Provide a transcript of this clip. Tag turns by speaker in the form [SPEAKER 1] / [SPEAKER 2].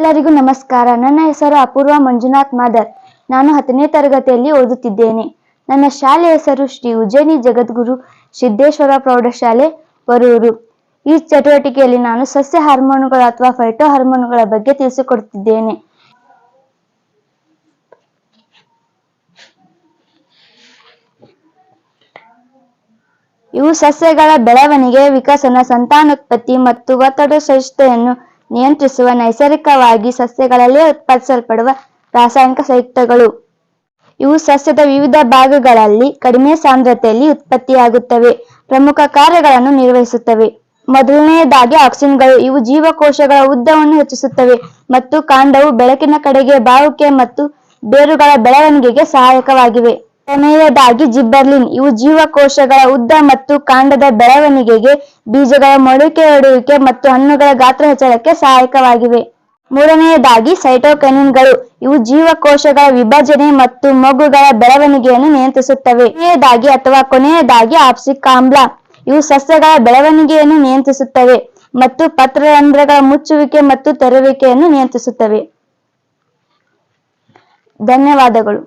[SPEAKER 1] ಎಲ್ಲರಿಗೂ ನಮಸ್ಕಾರ. ನನ್ನ ಹೆಸರು ಅಪೂರ್ವ ಮಂಜುನಾಥ್ ಮಾದರ್. ನಾನು 10ನೇ ತರಗತಿಯಲ್ಲಿ ಓದುತ್ತಿದ್ದೇನೆ. ನನ್ನ ಶಾಲೆ ಹೆಸರು ಶ್ರೀ ಉಜ್ಜಯಿನಿ ಜಗದ್ಗುರು ಸಿದ್ದೇಶ್ವರ ಪ್ರೌಢಶಾಲೆ ವರೂರು. ಈ ಚಟುವಟಿಕೆಯಲ್ಲಿ ನಾನು ಸಸ್ಯ ಹಾರ್ಮೋನುಗಳು ಅಥವಾ ಫೈಟೋ ಹಾರ್ಮೋನುಗಳ ಬಗ್ಗೆ ತಿಳಿಸಿಕೊಡುತ್ತಿದ್ದೇನೆ. ಇವು ಸಸ್ಯಗಳ ಬೆಳವಣಿಗೆ, ವಿಕಸನ, ಸಂತಾನೋತ್ಪತ್ತಿ ಮತ್ತು ಒತ್ತಡ ಸಹಿಷ್ಣುತೆಯನ್ನು ನಿಯಂತ್ರಿಸುವ ನೈಸರ್ಗಿಕವಾಗಿ ಸಸ್ಯಗಳಲ್ಲೇ ಉತ್ಪಾದಿಸಲ್ಪಡುವ ರಾಸಾಯನಿಕ ಸಂಯುಕ್ತಗಳು. ಇವು ಸಸ್ಯದ ವಿವಿಧ ಭಾಗಗಳಲ್ಲಿ ಕಡಿಮೆ ಸಾಂದ್ರತೆಯಲ್ಲಿ ಉತ್ಪತ್ತಿಯಾಗುತ್ತವೆ. ಪ್ರಮುಖ ಕಾರ್ಯಗಳನ್ನು ನಿರ್ವಹಿಸುತ್ತವೆ. ಮೊದಲನೆಯದಾಗಿ ಆಕ್ಸಿನ್ಗಳು. ಇವು ಜೀವಕೋಶಗಳ ಉದ್ದವನ್ನು ಹೆಚ್ಚಿಸುತ್ತವೆ ಮತ್ತು ಕಾಂಡವು ಬೆಳಕಿನ ಕಡೆಗೆ ಬಾಗುವಿಕೆ ಮತ್ತು ಬೇರುಗಳ ಬೆಳವಣಿಗೆಗೆ ಸಹಾಯಕವಾಗಿವೆ. ಎರಡನೆಯದಾಗಿ ಜಿಬ್ಬರ್ಲಿನ್. ಇವು ಜೀವಕೋಶಗಳ ಉದ್ದ ಮತ್ತು ಕಾಂಡದ ಬೆಳವಣಿಗೆಗೆ, ಬೀಜಗಳ ಮೊಳಕೆಯೊಡೆಯುವಿಕೆ ಮತ್ತು ಹಣ್ಣುಗಳ ಗಾತ್ರ ಹೆಚ್ಚಳಕ್ಕೆ ಸಹಾಯಕವಾಗಿವೆ. ಮೂರನೆಯದಾಗಿ ಸೈಟೋಕೈನಿನ್ಗಳು. ಇವು ಜೀವಕೋಶಗಳ ವಿಭಜನೆ ಮತ್ತು ಮೊಗ್ಗುಗಳ ಬೆಳವಣಿಗೆಯನ್ನು ನಿಯಂತ್ರಿಸುತ್ತವೆ. ಕೊನೆಯದಾಗಿ ಆಪ್ಸಿಕ್ ಆಮ್ಲ. ಇವು ಸಸ್ಯಗಳ ಬೆಳವಣಿಗೆಯನ್ನು ನಿಯಂತ್ರಿಸುತ್ತವೆ ಮತ್ತು ಪತ್ರರಂಧ್ರಗಳ ಮುಚ್ಚುವಿಕೆ ಮತ್ತು ತೆರೆಯುವಿಕೆಯನ್ನು ನಿಯಂತ್ರಿಸುತ್ತವೆ. ಧನ್ಯವಾದಗಳು.